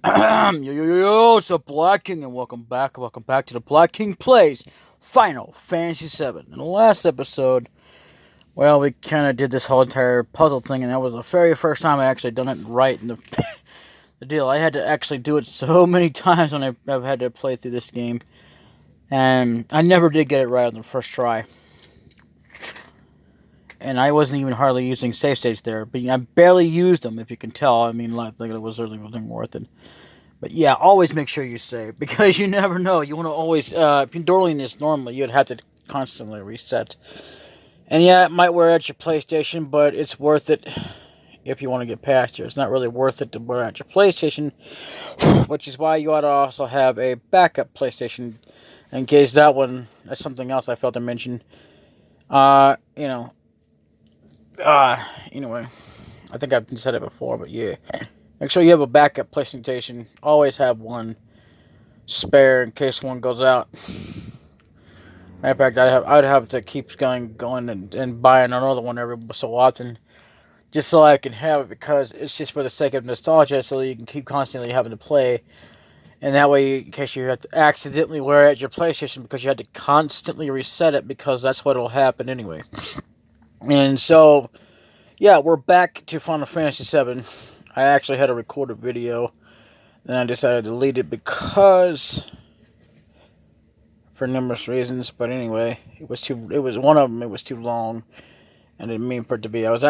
Yo, it's DaBLackKing, and welcome back to DaBLackKing Plays Final Fantasy 7. In the last episode, well, we kind of did this whole entire puzzle thing, and that was the very first time I actually done it right. And the deal, I had to actually do it so many times when I've had to play through this game, and I never did get it right on the first try. And I wasn't even hardly using save states there, but I barely used them, if you can tell. I mean, like it was really wasn't worth it. But yeah, always make sure you save, because you never know. You want to always, if you're doing this normally, you'd have to constantly reset. And yeah, it might wear out your PlayStation, but it's worth it if you want to get past here. It's not really worth it to wear out your PlayStation, which is why you ought to also have a backup PlayStation, in case that one, that's something else I failed to mention. Anyway, I think I've said it before, but yeah. Make sure you have a backup PlayStation. Always have one spare in case one goes out. Matter of fact, I'd have to keep going and buying another one every so often, just so I can have it, because it's just for the sake of nostalgia, so you can keep constantly having to play. And that way, in case you have to accidentally wear out your PlayStation because you had to constantly reset it, because that's what will happen anyway. And so, yeah, we're back to Final Fantasy 7. I actually had to record a video, and I decided to delete it because, for numerous reasons. But anyway, it was one of them. It was too long, and I didn't mean for it to be. I was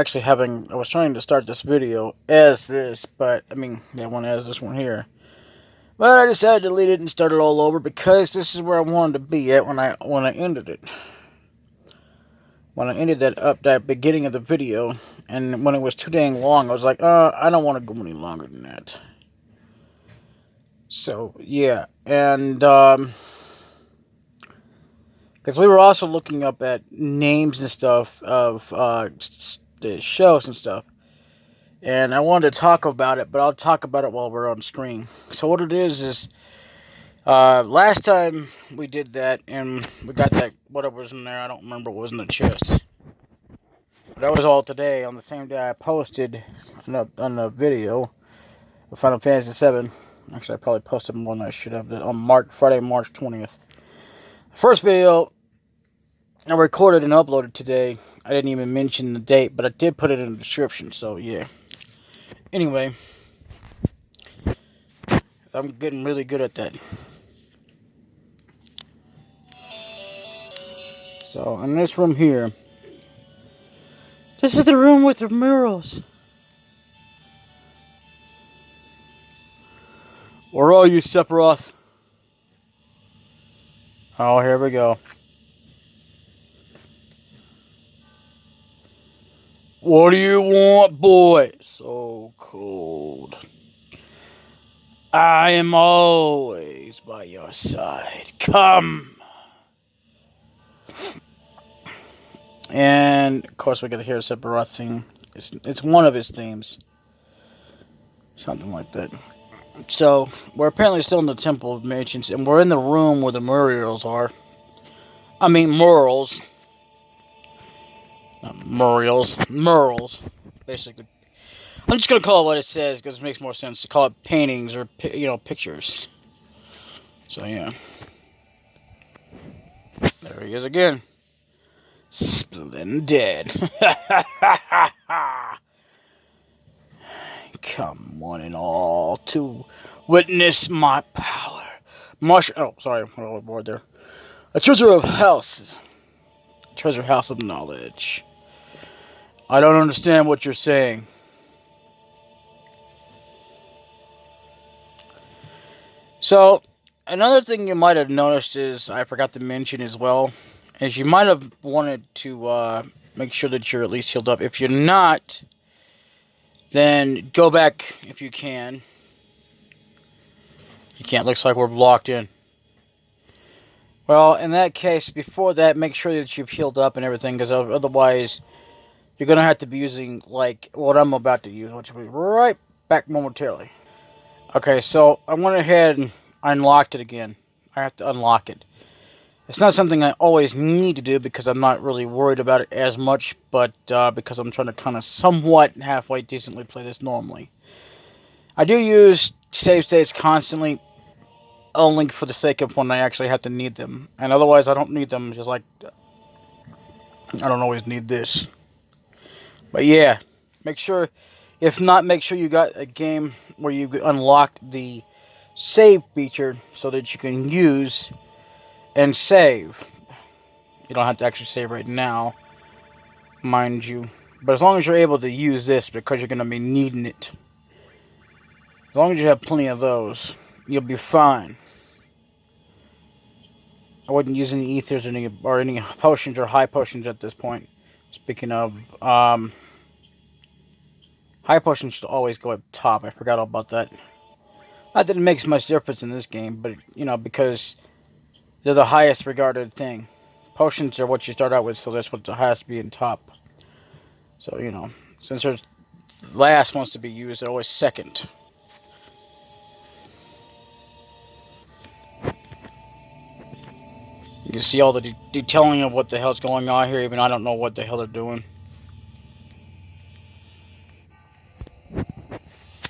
trying to start this video as this, but one as this one here. But I decided to delete it and start it all over, because this is where I wanted to be at when I ended it. When I ended that beginning of the video, and when it was too dang long, I was like, I don't want to go any longer than that. So, yeah, and, because we were also looking up at names and stuff of, the shows and stuff, and I wanted to talk about it, but I'll talk about it while we're on screen. So what it is, last time we did that, and we got that, whatever was in there, I don't remember what was in the chest. But that was all today, on the same day I posted on the video of Final Fantasy 7. Actually, I probably posted more than I should have, on Friday, March 20th. First video I recorded and uploaded today. I didn't even mention the date, but I did put it in the description, so yeah. Anyway, I'm getting really good at that. So, in this room here, this is the room with the murals. Where are you, Sephiroth? Oh, here we go. What do you want, boy? So cold. I am always by your side. Come. And of course, we get to hear a Sephiroth thing. It's one of his themes, something like that. So we're apparently still in the Temple of Mansions, and we're in the room where the murals are. I mean murals, not murals. Basically, I'm just gonna call it what it says because it makes more sense to call it paintings or pictures. So yeah, there he is again. Splendid. Come one and all to witness my power. Sorry, I'm overboard there. A treasure house of knowledge. I don't understand what you're saying. So, another thing you might have noticed is, I forgot to mention as well, is you might have wanted to make sure that you're at least healed up. If you're not, then go back if you can. You can't, looks like we're blocked in. Well, in that case, before that, make sure that you've healed up and everything, because otherwise, you're going to have to be using, like, what I'm about to use, which will be right back momentarily. Okay, so I went ahead and unlocked it again. I have to unlock it. It's not something I always need to do because I'm not really worried about it as much, but because I'm trying to kind of somewhat halfway decently play this normally. I do use save states constantly, only for the sake of when I actually have to need them. And otherwise, I don't need them, just like I don't always need this. But yeah, make sure, if not, make sure you got a game where you unlocked the save feature so that you can use and save. You don't have to actually save right now, mind you. But as long as you're able to use this, because you're going to be needing it. As long as you have plenty of those, you'll be fine. I wouldn't use any ethers or any potions or high potions at this point. Speaking of, high potions should always go up top. I forgot all about that. Not that it makes much difference in this game, but, you know, because they're the highest regarded thing. Potions are what you start out with, so that's what has to be in top. So, you know, since there's last ones to be used, they're always second. You see all the detailing of what the hell's going on here, even I don't know what the hell they're doing.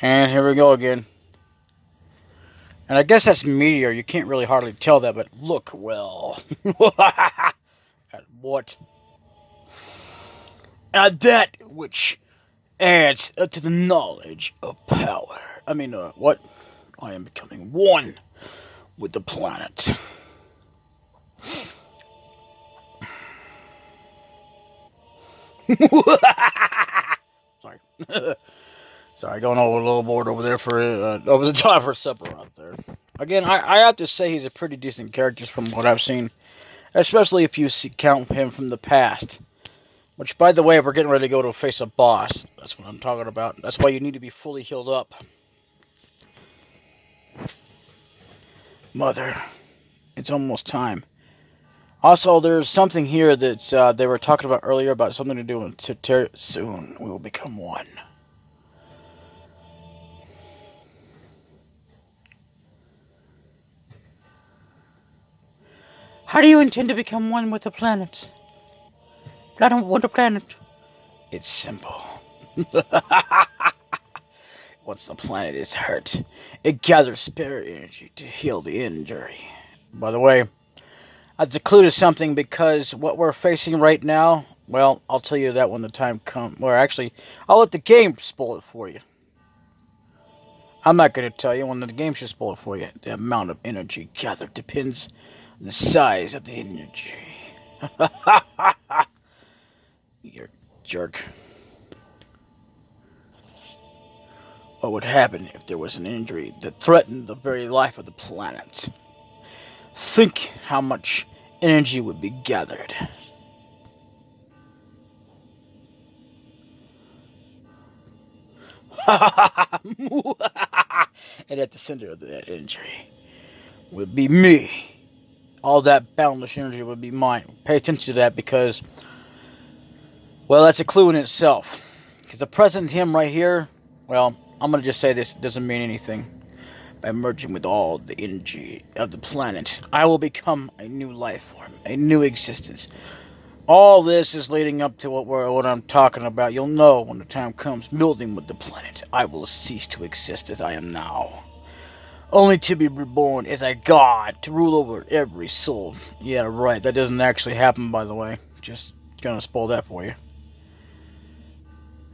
And here we go again. And I guess that's meteor. You can't really hardly tell that, but look well. At what? At that which adds to the knowledge of power. I mean, what? I am becoming one with the planet. Sorry. Sorry, going over a little board over there for over the top for supper out there. Again, I have to say he's a pretty decent character from what I've seen, especially if you count him from the past. Which, by the way, we're getting ready to go to face a boss. That's what I'm talking about. That's why you need to be fully healed up. Mother, it's almost time. Also, there's something here that they were talking about earlier about something to do with soon. We will become one. How do you intend to become one with the planet? I don't want a planet. It's simple. Once the planet is hurt, it gathers spirit energy to heal the injury. By the way, that's a clue to something, because what we're facing right now, well, I'll tell you that when the time comes. Or actually, I'll let the game spoil it for you. I'm not going to tell you when the game should spoil it for you. The amount of energy gathered depends on the size of the energy. You're a jerk. What would happen if there was an injury that threatened the very life of the planet? Think how much energy would be gathered. And at the center of that energy would be me. All that boundless energy would be mine. Pay attention to that, because, well, that's a clue in itself. Because the present him right here, well, I'm going to just say this, it doesn't mean anything. By merging with all the energy of the planet, I will become a new life form, a new existence. All this is leading up to what I'm talking about. You'll know when the time comes. Building with the planet, I will cease to exist as I am now, only to be reborn as a god to rule over every soul. Yeah, right. That doesn't actually happen, by the way. Just gonna spoil that for you.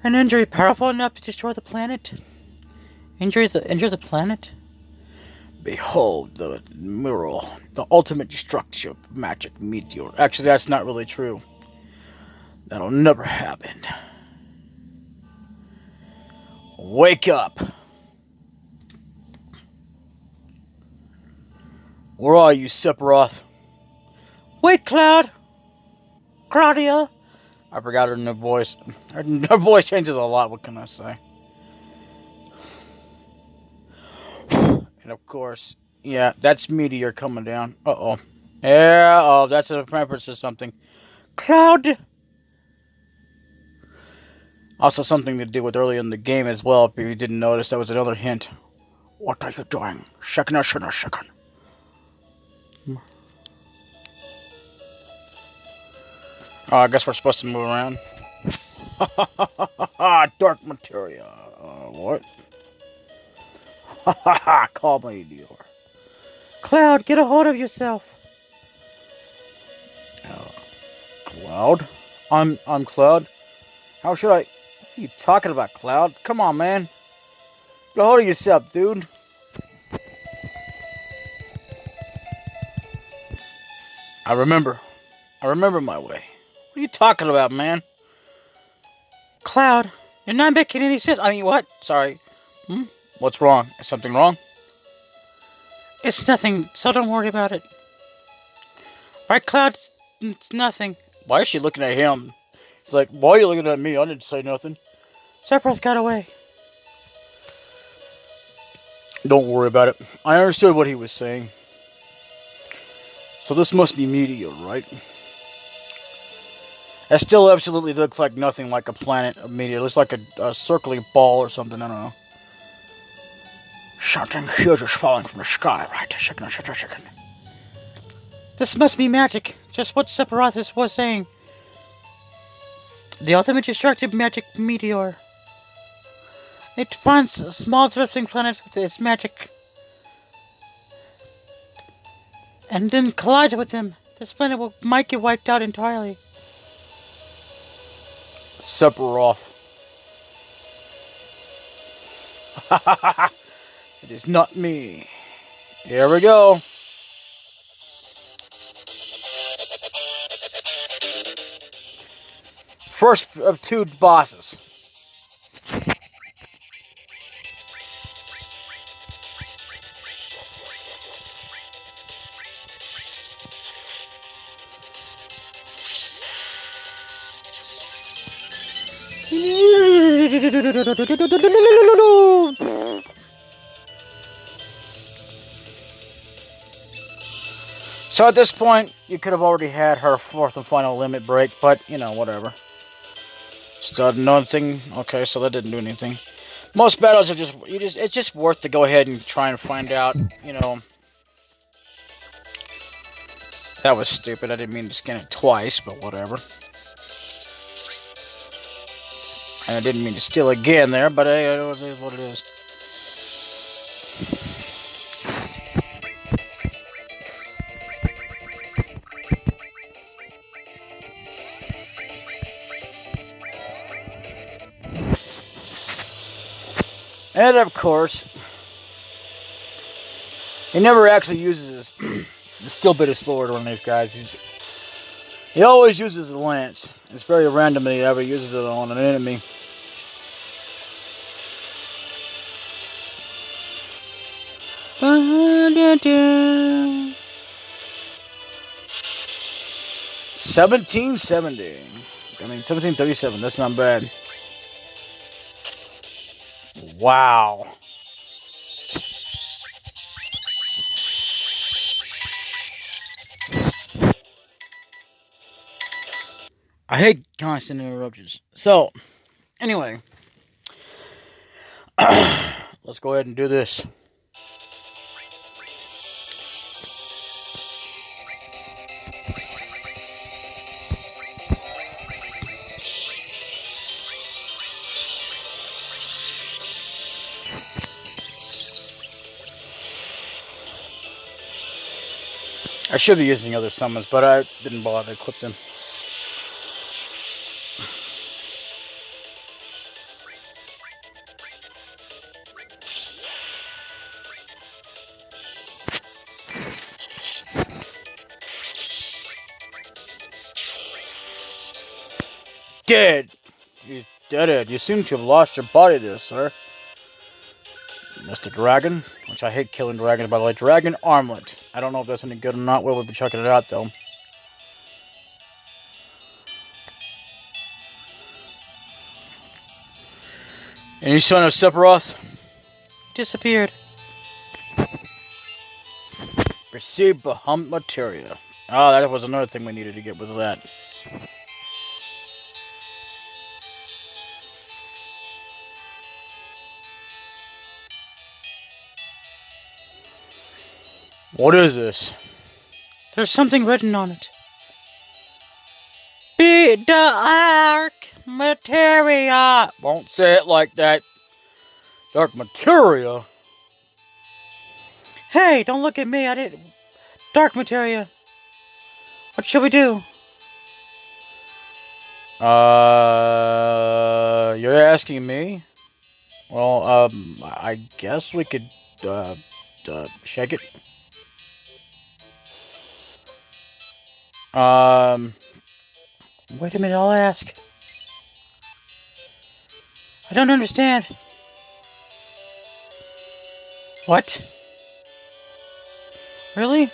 An injury powerful enough to destroy the planet? Injure the planet? Behold the mural, the ultimate destruction of magic meteor. Actually, that's not really true. That'll never happen. Wake up! Where are you, Sephiroth? Wait, Cloud! Claudia! I forgot her new voice. Her voice changes a lot, what can I say? And of course, yeah, that's Meteor coming down. Uh-oh. Yeah, oh, that's a reference to something. Cloud! Also something to do with earlier in the game as well, if you didn't notice, that was another hint. What are you doing? Shakin' or shakin'? Oh, I guess we're supposed to move around. Dark materia. What? Ha ha ha! Call me Meteor. Cloud, get a hold of yourself. Cloud? I'm Cloud. How should I? What are you talking about, Cloud? Come on, man. Get a hold of yourself, dude. I remember my way. What are you talking about, man? Cloud, you're not making any sense. I mean, what? Sorry. What's wrong? Is something wrong? It's nothing, so don't worry about it. Right, Cloud? It's nothing. Why is she looking at him? He's like, why are you looking at me? I didn't say nothing. Sephiroth got away. Don't worry about it. I understood what he was saying. So this must be Meteor, right? It still absolutely looks like nothing like a planet of Meteor. It looks like a circling ball or something. I don't know. Something huge is falling from the sky, right? A second. This must be magic. Just what Sephiroth was saying. The ultimate destructive magic meteor. It finds small drifting planets with its magic. And then collides with them. This planet might get wiped out entirely. Sephiroth. It is not me. Here we go. First of two bosses. So at this point, you could have already had her fourth and final limit break, but, you know, whatever. Still nothing. Okay, so that didn't do anything. Most battles are it's just worth to go ahead and try and find out, you know. That was stupid. I didn't mean to scan it twice, but whatever. And I didn't mean to steal again there, but hey, it is what it is. And of course, he never actually uses his still bit of sword on these guys. He always uses the lance. It's very random that he ever uses it on an enemy. $17.70. I mean, $17.37. That's not bad. Wow. I hate constant interruptions. So, anyway. Let's go ahead and do this. I should be using other summons, but I didn't bother to equip them. Dead! You dead. You seem to have lost your body there, sir. Mr. Dragon, which I hate killing dragons, by the way. Dragon Armlet. I don't know if that's any good or not. We'll be checking it out, though. Any sign of Sephiroth? Disappeared. Receive Bahamut Materia. Oh, that was another thing we needed to get with that. What is this? There's something written on it. Be dark materia. Won't say it like that. Dark materia. Hey, don't look at me. I didn't. Dark materia. What should we do? You're asking me? Well, I guess we could, shake it. Wait a minute, I'll ask. I don't understand. What? Really?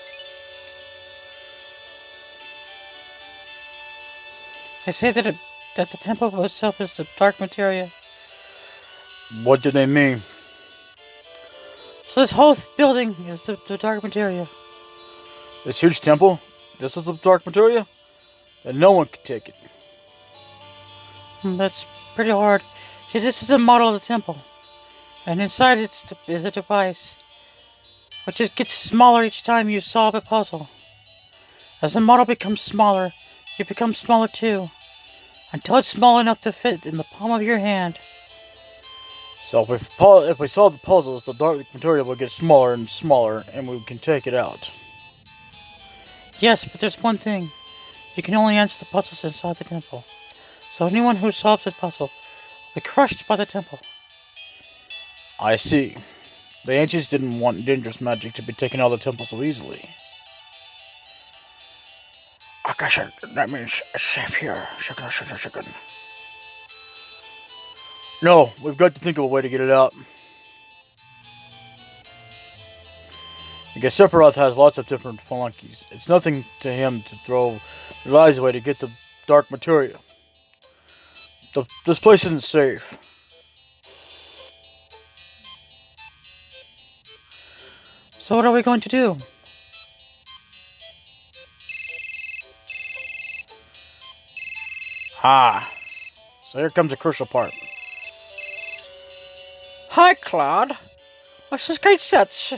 They say that that the temple itself is the dark materia. What do they mean? So this whole building is the dark materia. This huge temple? This is the dark materia? And no one can take it. That's pretty hard. See, this is a model of the temple. And inside is a device. Which just gets smaller each time you solve a puzzle. As the model becomes smaller, you become smaller too. Until it's small enough to fit in the palm of your hand. So if we solve the puzzles, the dark material will get smaller and smaller, and we can take it out. Yes, but there's one thing. You can only answer the puzzles inside the temple. So anyone who solves this puzzle will be crushed by the temple. I see. The ancients didn't want dangerous magic to be taken out of the temple so easily. Akasha, that means safe here. Chicken. No, we've got to think of a way to get it out. I guess Sephiroth has lots of different flunkies. It's nothing to him to throw their eyes away to get the dark materia. This place isn't safe. So what are we going to do? So here comes the crucial part. Hi, Claude. What's this great such?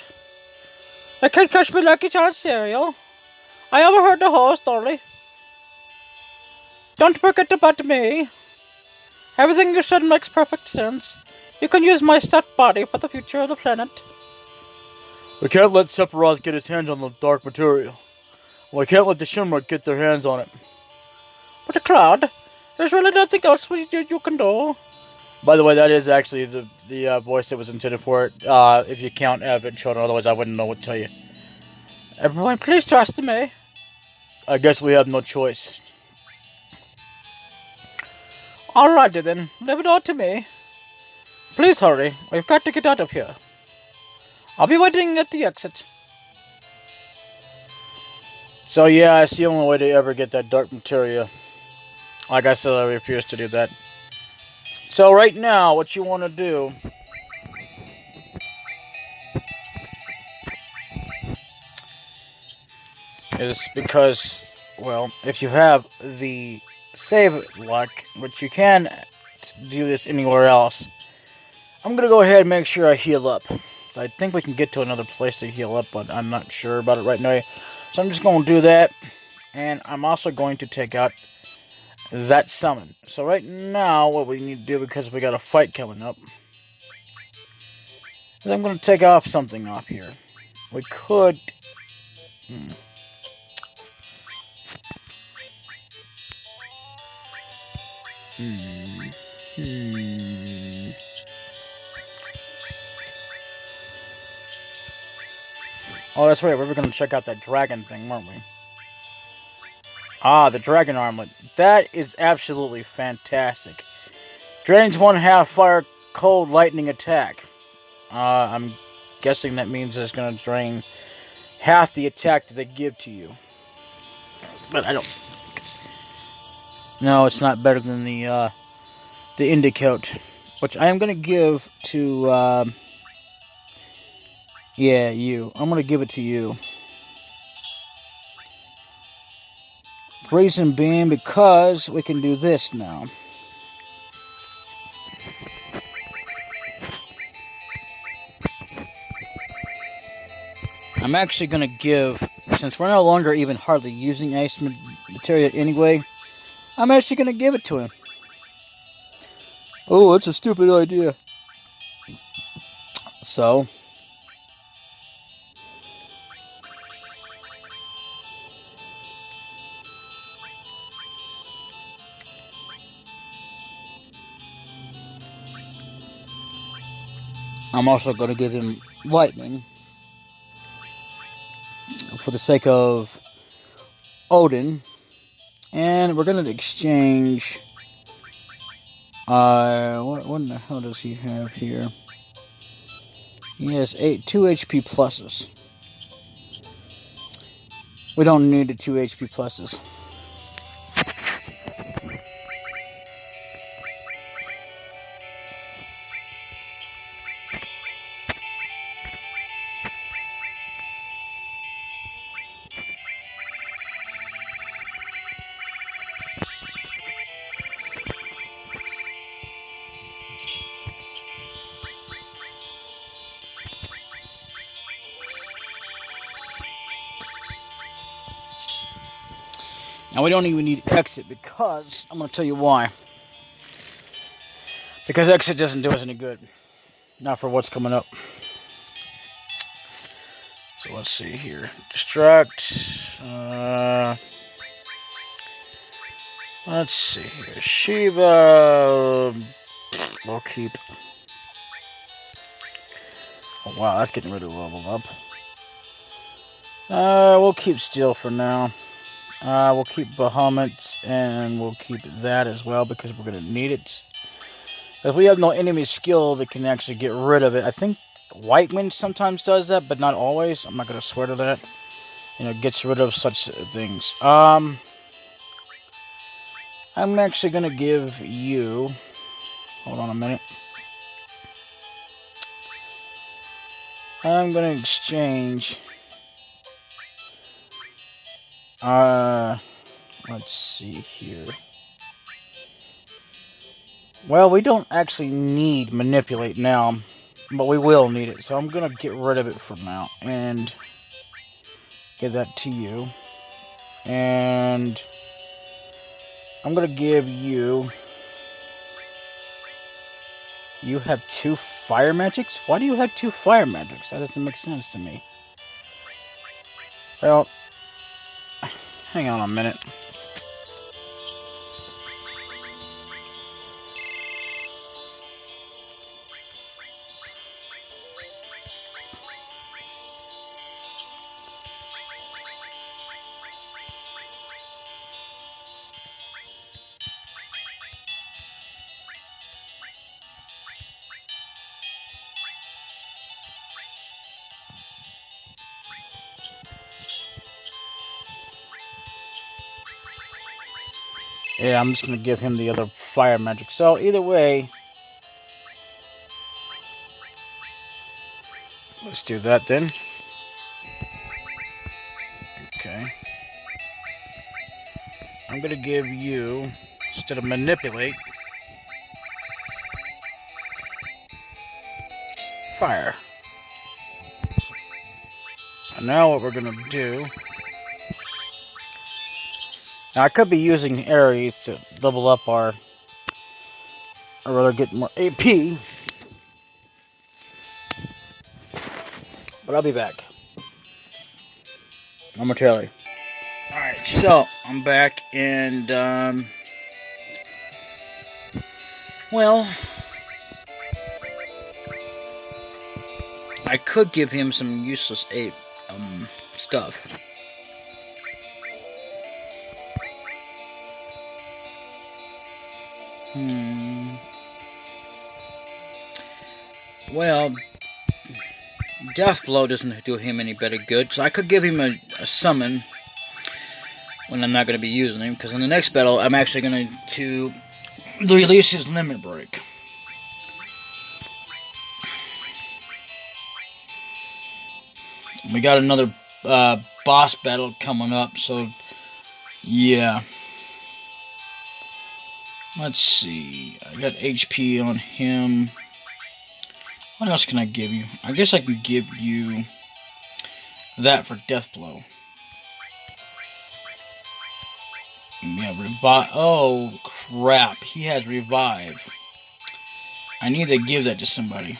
I can't catch me Lucky Charms cereal. I overheard the whole story. Don't forget about me. Everything you said makes perfect sense. You can use my stuffed body for the future of the planet. We can't let Sephiroth get his hands on the dark material. We can't let the Shinra get their hands on it. But Claude, there's really nothing else you can do. By the way, that is actually the voice that was intended for it. If you count Evan Children, otherwise I wouldn't know what to tell you. Everyone, please trust me. I guess we have no choice. Alrighty then, leave it all to me. Please hurry, we've got to get out of here. I'll be waiting at the exit. So yeah, it's the only way to ever get that dark materia. Like I said, I refuse to do that. So right now, what you want to do is because, well, if you have the save luck, which you can do this anywhere else, I'm going to go ahead and make sure I heal up. So I think we can get to another place to heal up, but I'm not sure about it right now. So I'm just going to do that, and I'm also going to take out that summon. So right now, what we need to do, because we got a fight coming up, is I'm going to take off something off here. We could... Oh, that's right. We were going to check out that dragon thing, weren't we? Ah, the dragon armlet. That is absolutely fantastic. Drains 1/2 fire, cold, lightning attack. I'm guessing that means it's going to drain half the attack that they give to you. But I don't... No, it's not better than the Indicoat, which I am going to give to, yeah, you. I'm going to give it to you. Reason being because we can do this now. I'm actually going to give, since we're no longer even hardly using ice material anyway, I'm actually going to give it to him. Oh, that's a stupid idea. So, I'm also going to give him lightning for the sake of Odin. And we're going to exchange... what in the hell does he have here? He has 2 HP pluses. We don't need the 2 HP pluses. Now we don't even need exit because I'm going to tell you why. Because exit doesn't do us any good. Not for what's coming up. So let's see here. Distract. Let's see here. Shiva. We'll keep. Oh wow, that's getting rid of level up. We'll keep steel for now. We'll keep Bahamut, and we'll keep that as well because we're going to need it. If we have no enemy skill that can actually get rid of it, I think White Wind sometimes does that, but not always. I'm not going to swear to that. You know, gets rid of such things. I'm actually going to give you... Hold on a minute. I'm going to exchange... let's see here. Well, we don't actually need manipulate now, but we will need it. So I'm going to get rid of it for now and give that to you. And I'm going to give you... You have 2 fire magics? Why do you have 2 fire magics? That doesn't make sense to me. Well, hang on a minute. Yeah, I'm just going to give him the other fire magic. So, either way, let's do that then. Okay. I'm going to give you, instead of manipulate, fire. And now what we're going to do... Now, I could be using Aries to level up our... Or rather get more AP. But I'll be back. Momentarily. Alright, so I'm back and well, I could give him some useless stuff. Well, Death Blow doesn't do him any better good, so I could give him a summon when I'm not going to be using him, because in the next battle I'm actually going to release his limit break. We got another boss battle coming up, so yeah. Let's see, I got HP on him. What else can I give you? I guess I can give you that for Death Blow. Yeah, revive. Oh, crap. He has Revive. I need to give that to somebody.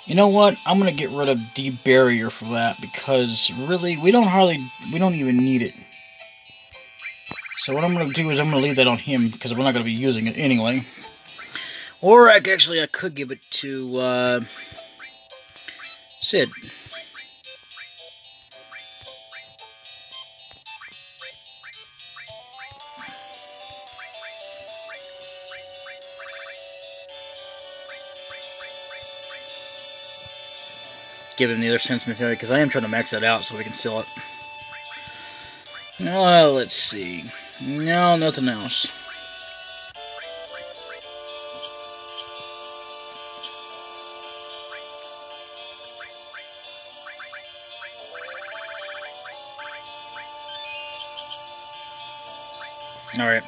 You know what? I'm going to get rid of D-Barrier for that because really, we don't even need it. So what I'm going to do is I'm going to leave that on him because we're not going to be using it anyway. Or I could give it to Sid. Give him the other sense material, because I am trying to max that out so we can sell it. Well, let's see. No, nothing else. Alright.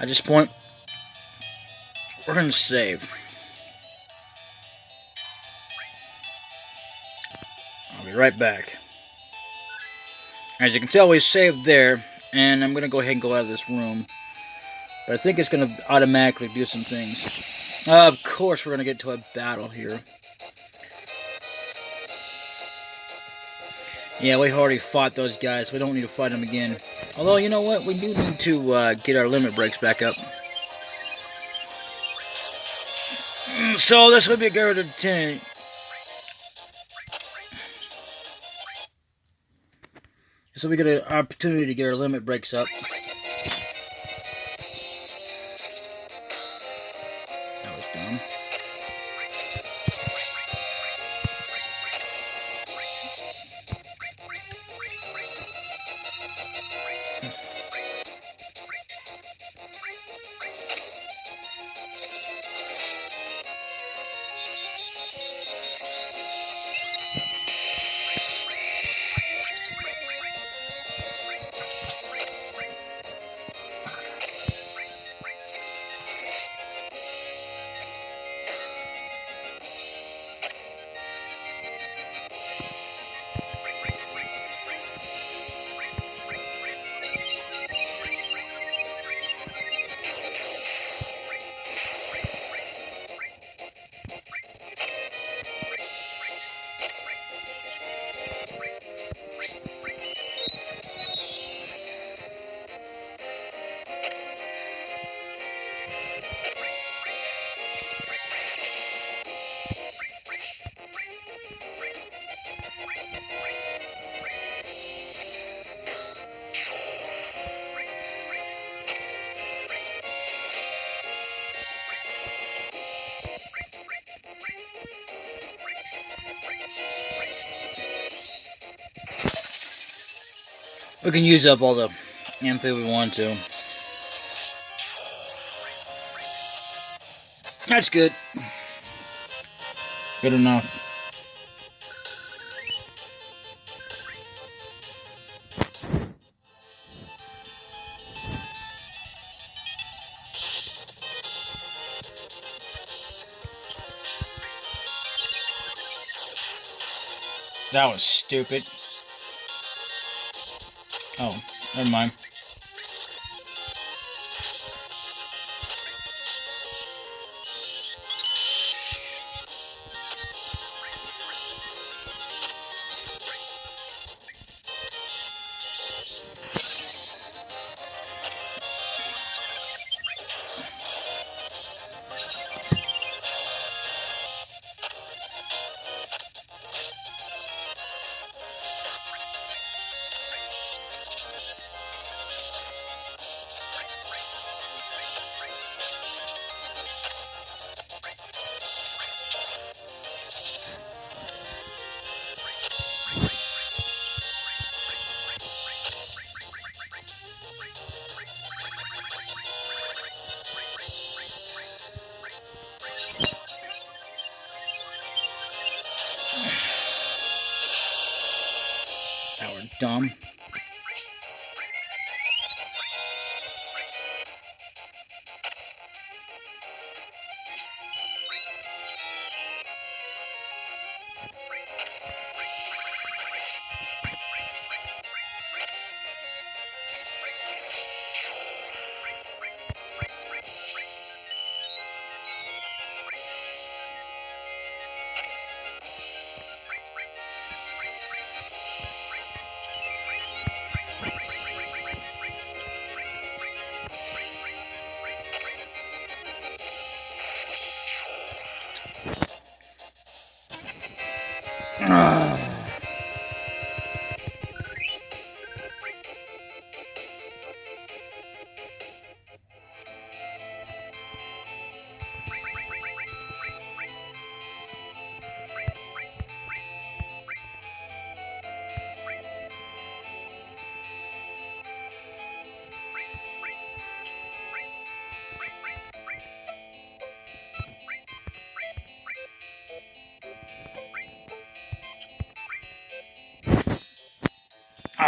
At this point, we're going to save. I'll be right back. As you can tell, we saved there, and I'm going to go ahead and go out of this room. But I think it's going to automatically do some things. Of course, we're going to get to a battle here. Yeah, we've already fought those guys. We don't need to fight them again. Although, you know what? We do need to get our limit breaks back up. So, this would be a go to 10. So we get an opportunity to get our limit breaks up. That was dumb. We can use up all the MP we want to. That's good. Good enough. That was stupid. Oh, never mind. That was dumb.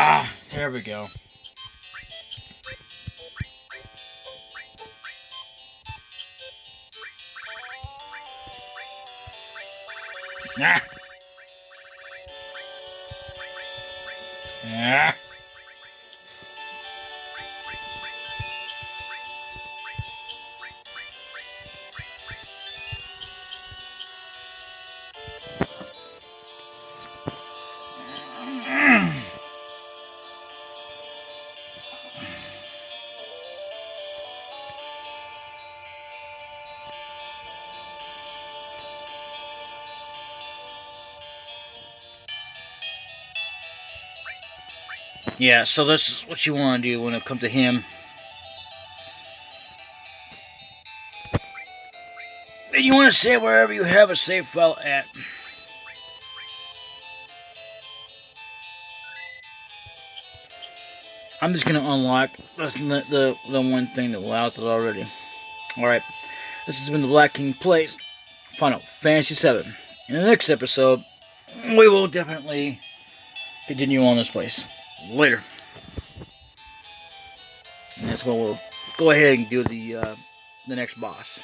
Ah, there we go. Ah. Ah. Yeah, so that's what you want to do when it comes to him. And you want to save wherever you have a save file at. I'm just gonna unlock the one thing that allows it already. Alright, this has been the Black King Plays Final Fantasy 7. In the next episode, we will definitely continue on this place. Later. And that's when we'll go ahead and do the next boss.